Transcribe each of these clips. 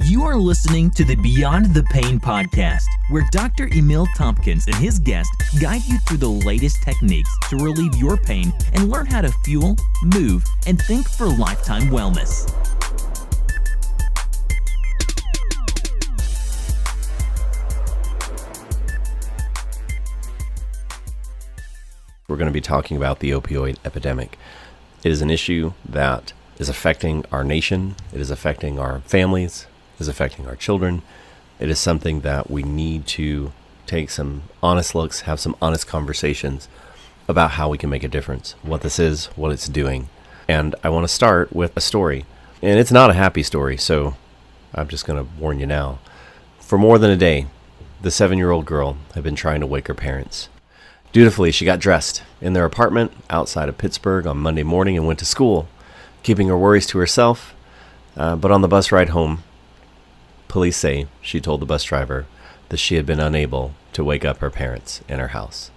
You are listening to the Beyond the Pain podcast, where Dr. Emil Tompkins and his guests guide you through the latest techniques to relieve your pain and learn how to fuel, move, and think for lifetime wellness. We're going to be talking about the opioid epidemic. It is an issue that is affecting our nation. It is affecting our families. It is affecting our children. It is something that we need to take some honest looks, have some honest conversations about how we can make a difference, what this is, what it's doing. And I want to start with a story. And it's not a happy story, so I'm just going to warn you now. For more than a day, the 7-year-old girl had been trying to wake her parents. Dutifully, she got dressed in their apartment outside of Pittsburgh on Monday morning and went to school, keeping her worries to herself. But on the bus ride home, police say she told the bus driver that she had been unable to wake up her parents in her house.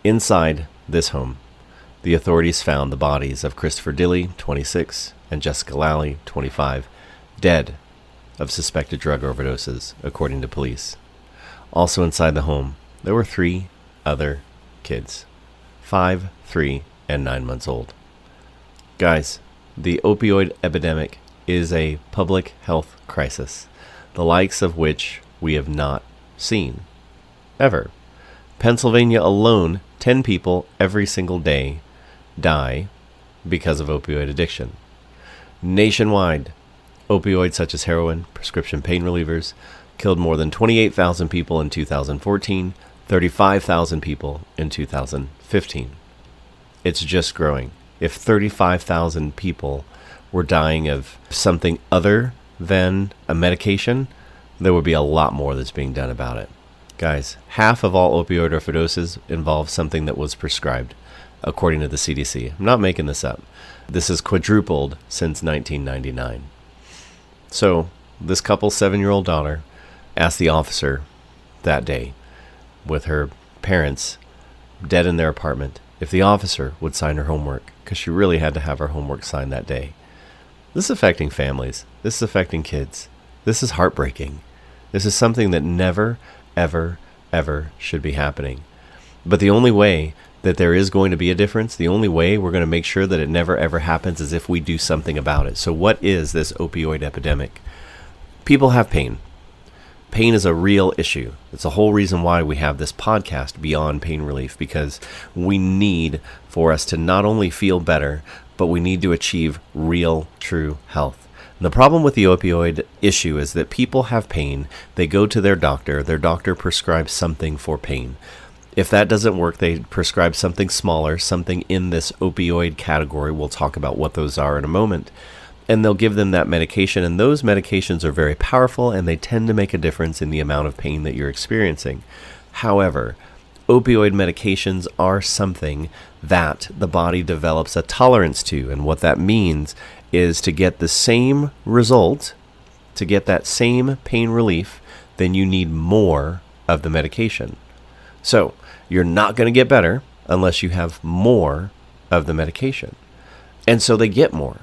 Inside this home, the authorities found the bodies of Christopher Dilley, 26, and Jessica Lally, 25, dead of suspected drug overdoses, according to police. Also inside the home, there were 3 other kids, 5, 3, and 9 months old. Guys, the opioid epidemic is a public health crisis, the likes of which we have not seen, ever. Pennsylvania alone, 10 people every single day die because of opioid addiction. Nationwide, opioids such as heroin, prescription pain relievers, killed more than 28,000 people in 2014, 35,000 people in 2015. It's just growing. If 35,000 people were dying of something other than a medication, there would be a lot more that's being done about it. Guys, half of all opioid overdoses involve something that was prescribed, according to the CDC. I'm not making this up. This has quadrupled since 1999. So, this couple's 7-year-old daughter asked the officer that day, with her parents dead in their apartment, if the officer would sign her homework, because she really had to have her homework signed that day. This is affecting families. This is affecting kids. This is heartbreaking. This is something that never, ever, ever should be happening. But the only way that there is going to be a difference, the only way we're going to make sure that it never, ever happens is if we do something about it. So what is this opioid epidemic? People have pain. Pain is a real issue. It's the whole reason why we have this podcast, Beyond Pain Relief, because we need for us to not only feel better, but we need to achieve real, true health. And the problem with the opioid issue is that people have pain, they go to their doctor prescribes something for pain. If that doesn't work, they prescribe something smaller, something in this opioid category. We'll talk about what those are in a moment. And they'll give them that medication, and those medications are very powerful, and they tend to make a difference in the amount of pain that you're experiencing. However, opioid medications are something that the body develops a tolerance to, and what that means is to get the same result, to get that same pain relief, then you need more of the medication. So, you're not going to get better unless you have more of the medication. And so they get more.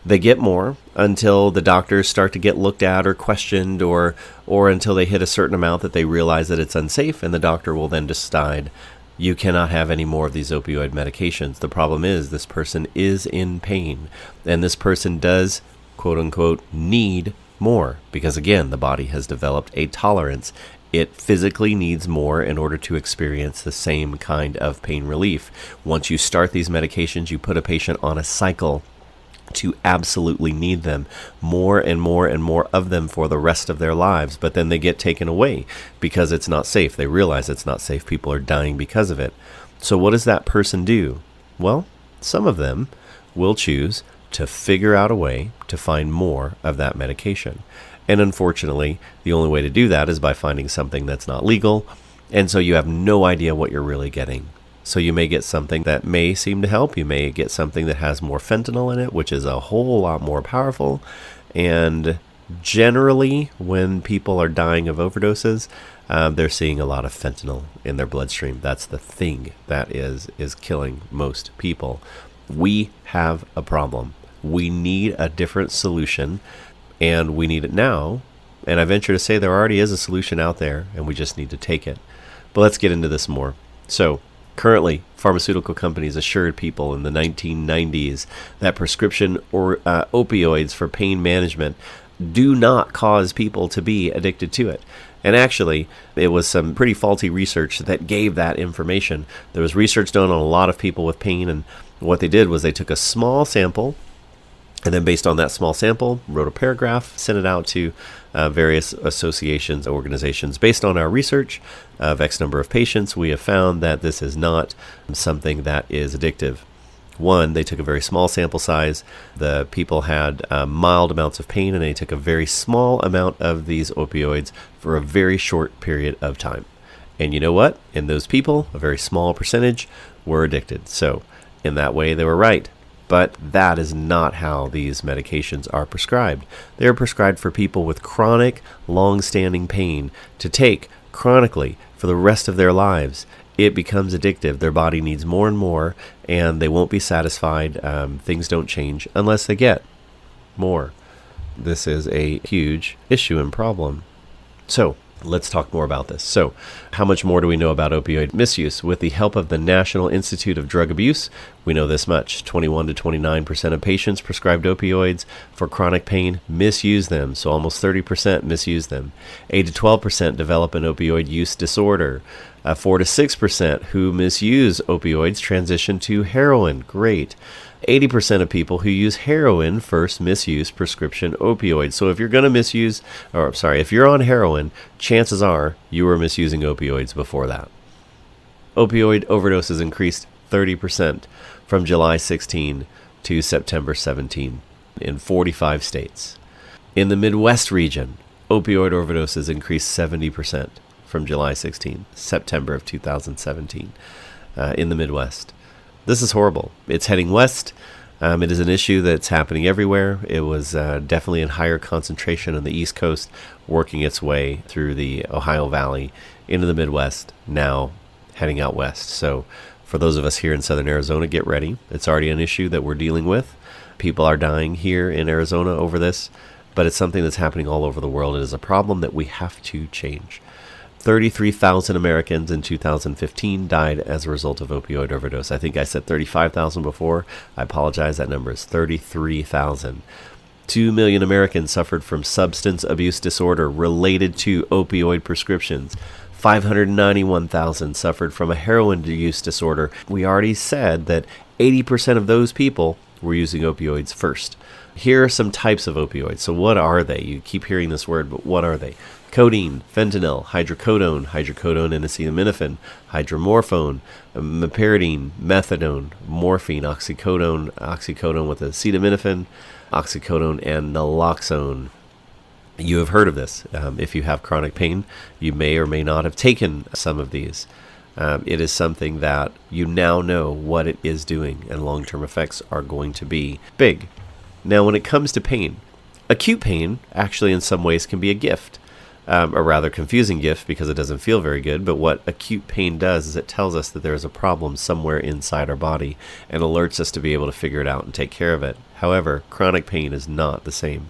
They get more until the doctors start to get looked at or questioned, or until they hit a certain amount that they realize that it's unsafe, and the doctor will then decide you cannot have any more of these opioid medications. The problem is this person is in pain, and this person does, quote unquote, need more, because again, the body has developed a tolerance. It physically needs more in order to experience the same kind of pain relief. Once you start these medications, you put a patient on a cycle to absolutely need them, more and more and more of them for the rest of their lives, but then they get taken away because it's not safe. They realize it's not safe. People are dying because of it. So what does that person do? Well, some of them will choose to figure out a way to find more of that medication. And unfortunately, the only way to do that is by finding something that's not legal, and so you have no idea what you're really getting. So you may get something that may seem to help. You may get something that has more fentanyl in it, which is a whole lot more powerful. And generally, when people are dying of overdoses, they're seeing a lot of fentanyl in their bloodstream. That's the thing that is killing most people. We have a problem. We need a different solution. and we need it now. And I venture to say there already is a solution out there, and we just need to take it. But let's get into this more. So currently, pharmaceutical companies assured people in the 1990s that prescription or opioids for pain management do not cause people to be addicted to it. And actually, it was some pretty faulty research that gave that information. There was research done on a lot of people with pain, and what they did was they took a small sample, and then based on that small sample, wrote a paragraph, sent it out to various associations, organizations. Based on our research of X number of patients, we have found that this is not something that is addictive. One, they took a very small sample size. The people had mild amounts of pain, and they took a very small amount of these opioids for a very short period of time. And you know what? In those people, a very small percentage were addicted. So in that way, they were right. But that is not how these medications are prescribed. They are prescribed for people with chronic, long-standing pain to take chronically for the rest of their lives. It becomes addictive. Their body needs more and more, and they won't be satisfied. Things don't change unless they get more. This is a huge issue and problem. So let's talk more about this. So how much more do we know about opioid misuse? With the help of the National Institute of Drug Abuse, we know this much. 21 to 29% of patients prescribed opioids for chronic pain misuse them. So almost 30% misuse them. 8 to 12% develop an opioid use disorder. 4 to 6% who misuse opioids transition to heroin. Great. 80% of people who use heroin first misuse prescription opioids. So if you're going to if you're on heroin, chances are you were misusing opioids before that. Opioid overdoses increased 30% from July 16 to September 17 in 45 states. In the Midwest region, opioid overdoses increased 70% from July 16, September of 2017, in the Midwest. This is horrible. It's heading west. It is an issue that's happening everywhere. It was definitely in higher concentration on the East Coast, working its way through the Ohio Valley into the Midwest, now heading out west. So for those of us here in Southern Arizona, get ready. It's already an issue that we're dealing with. People are dying here in Arizona over this, but it's something that's happening all over the world. It is a problem that we have to change. 33,000 Americans in 2015 died as a result of opioid overdose. I think I said 35,000 before. I apologize. That number is 33,000. 2 million Americans suffered from substance abuse disorder related to opioid prescriptions. 591,000 suffered from a heroin use disorder. We already said that 80% of those people were using opioids first. Here are some types of opioids. So what are they? You keep hearing this word, but what are they? Codeine, fentanyl, hydrocodone and acetaminophen, hydromorphone, meperidine, methadone, morphine, oxycodone with acetaminophen, oxycodone, and naloxone. You have heard of this. If you have chronic pain, you may or may not have taken some of these. It is something that you now know what it is doing, and long-term effects are going to be big. Now, when it comes to pain, acute pain actually in some ways can be a gift. A rather confusing gift because it doesn't feel very good, but what acute pain does is it tells us that there is a problem somewhere inside our body and alerts us to be able to figure it out and take care of it. However, chronic pain is not the same.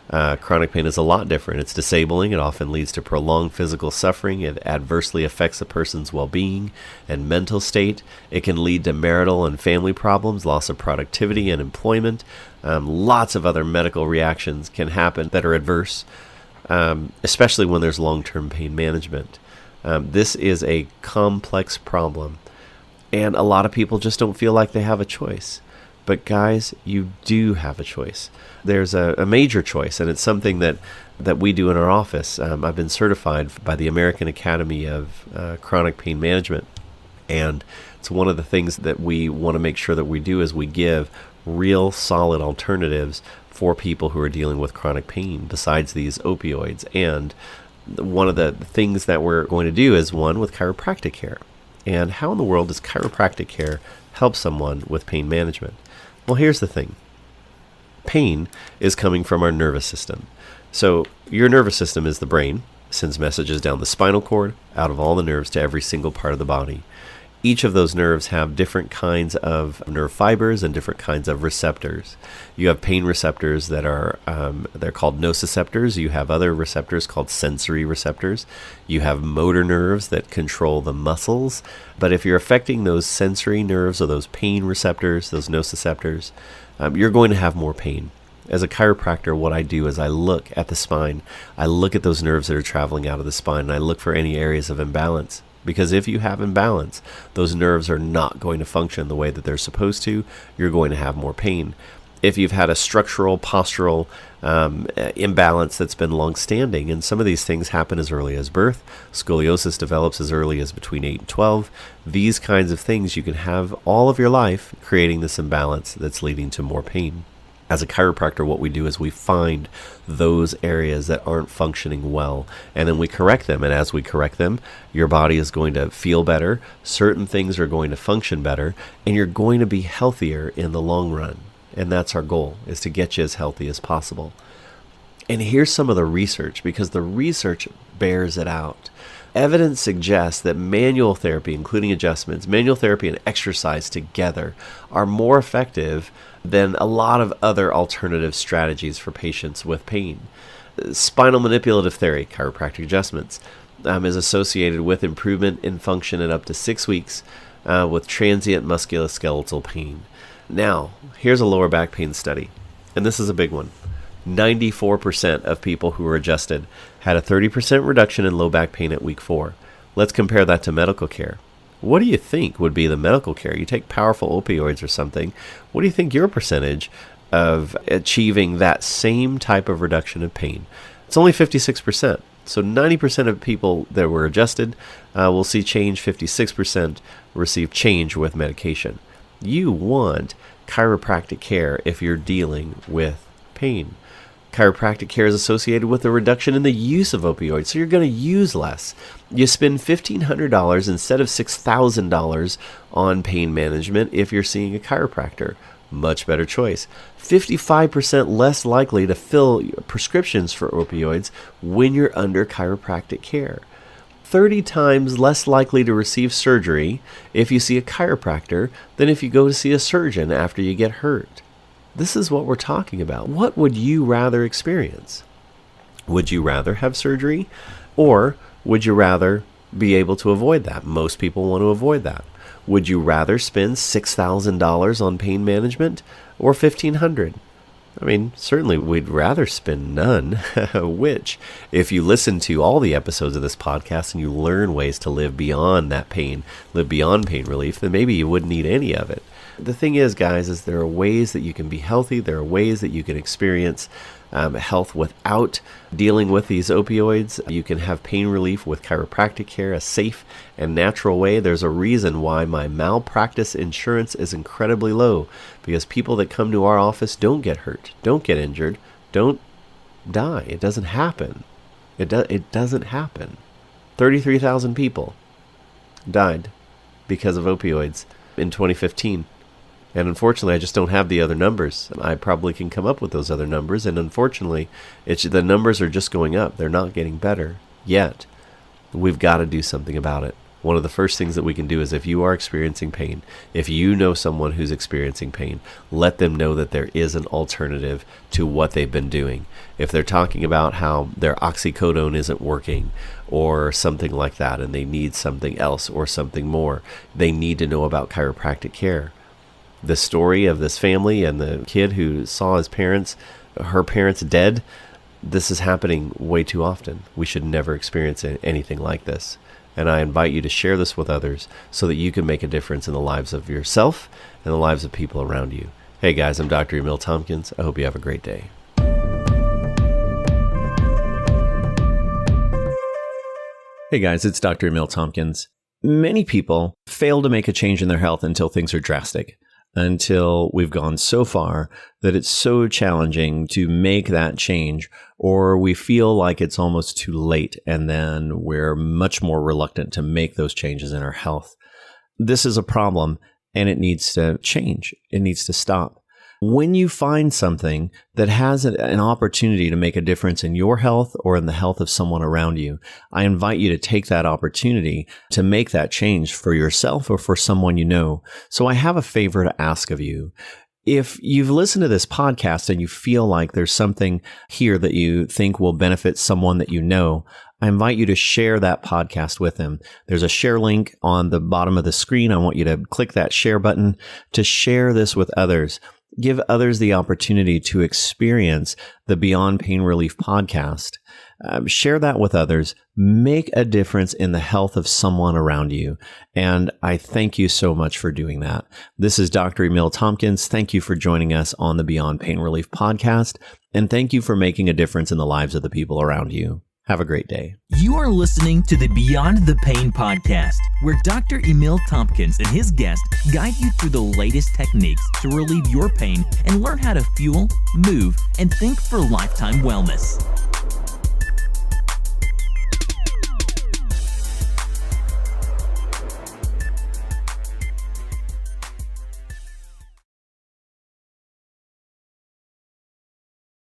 Chronic pain is a lot different. It's disabling. It often leads to prolonged physical suffering. It adversely affects a person's well-being and mental state. It can lead to marital and family problems, loss of productivity and employment. Lots of other medical reactions can happen that are adverse. Especially when there's long-term pain management. This is a complex problem, and a lot of people just don't feel like they have a choice. But guys, you do have a choice. There's a major choice, and it's something that we do in our office. I've been certified by the American Academy of Chronic Pain Management, and it's one of the things that we want to make sure that we do is we give real solid alternatives for people who are dealing with chronic pain besides these opioids. And one of the things that we're going to do is one with chiropractic care. And how in the world does chiropractic care help someone with pain management? Well, here's the thing. Pain is coming from our nervous system. So your nervous system is the brain, sends messages down the spinal cord, out of all the nerves to every single part of the body. Each of those nerves have different kinds of nerve fibers and different kinds of receptors. You have pain receptors that are, they're called nociceptors. You have other receptors called sensory receptors. You have motor nerves that control the muscles. But if you're affecting those sensory nerves or those pain receptors, those nociceptors, you're going to have more pain. As a chiropractor, what I do is I look at the spine. I look at those nerves that are traveling out of the spine, and I look for any areas of imbalance. Because if you have imbalance, those nerves are not going to function the way that they're supposed to. You're going to have more pain. If you've had a structural, postural imbalance that's been long-standing, and some of these things happen as early as birth, scoliosis develops as early as between 8 and 12, these kinds of things you can have all of your life creating this imbalance that's leading to more pain. As a chiropractor, what we do is we find those areas that aren't functioning well, and then we correct them. And as we correct them, your body is going to feel better, certain things are going to function better, and you're going to be healthier in the long run. And that's our goal, is to get you as healthy as possible. And here's some of the research, because the research bears it out. Evidence suggests that manual therapy, including adjustments, manual therapy and exercise together are more effective than a lot of other alternative strategies for patients with pain. Spinal manipulative therapy, chiropractic adjustments, is associated with improvement in function in up to 6 weeks with transient musculoskeletal pain. Now, here's a lower back pain study, and this is a big one. 94% of people who were adjusted had a 30% reduction in low back pain at week 4. Let's compare that to medical care. What do you think would be the medical care? You take powerful opioids or something. What do you think your percentage of achieving that same type of reduction in pain? It's only 56%. So 90% of people that were adjusted will see change. 56% receive change with medication. You want chiropractic care if you're dealing with pain. Chiropractic care is associated with a reduction in the use of opioids, so you're going to use less. You spend $1,500 instead of $6,000 on pain management if you're seeing a chiropractor. Much better choice. 55% less likely to fill prescriptions for opioids when you're under chiropractic care. 30 times less likely to receive surgery if you see a chiropractor than if you go to see a surgeon after you get hurt. This is what we're talking about. What would you rather experience? Would you rather have surgery, or would you rather be able to avoid that? Most people want to avoid that. Would you rather spend $6,000 on pain management or $1,500? I mean, certainly we'd rather spend none, which, if you listen to all the episodes of this podcast and you learn ways to live beyond that pain, live beyond pain relief, then maybe you wouldn't need any of it. The thing is, guys, is there are ways that you can be healthy. There are ways that you can experience health without dealing with these opioids. You can have pain relief with chiropractic care, a safe and natural way. There's a reason why my malpractice insurance is incredibly low, because people that come to our office don't get hurt, don't get injured, don't die. It doesn't happen. It doesn't happen. 33,000 people died because of opioids in 2015. And unfortunately, I just don't have the other numbers. I probably can come up with those other numbers, and unfortunately, the numbers are just going up. They're not getting better yet. We've got to do something about it. One of the first things that we can do is, if you are experiencing pain, if you know someone who's experiencing pain, let them know that there is an alternative to what they've been doing. If they're talking about how their oxycodone isn't working or something like that, and they need something else or something more, they need to know about chiropractic care. The story of this family and the kid who saw her parents dead, this is happening way too often. We should never experience anything like this. And I invite you to share this with others so that you can make a difference in the lives of yourself and the lives of people around you. Hey guys, I'm Dr. Emil Tompkins. I hope you have a great day. Hey guys, it's Dr. Emil Tompkins. Many people fail to make a change in their health until things are drastic, until we've gone so far that it's so challenging to make that change, or we feel like it's almost too late, and then we're much more reluctant to make those changes in our health. This is a problem, and it needs to change. It needs to stop. When you find something that has an opportunity to make a difference in your health or in the health of someone around you, I invite you to take that opportunity to make that change for yourself or for someone you know. So I have a favor to ask of you. If you've listened to this podcast and you feel like there's something here that you think will benefit someone that you know, I invite you to share that podcast with them. There's a share link on the bottom of the screen. I want you to click that share button to share this with others. Give others the opportunity to experience the Beyond Pain Relief podcast. Share that with others. Make a difference in the health of someone around you. And I thank you so much for doing that. This is Dr. Emil Tompkins. Thank you for joining us on the Beyond Pain Relief podcast. And thank you for making a difference in the lives of the people around you. Have a great day. You are listening to the Beyond the Pain podcast, where Dr. Emil Tompkins and his guest guide you through the latest techniques to relieve your pain and learn how to fuel, move, and think for lifetime wellness.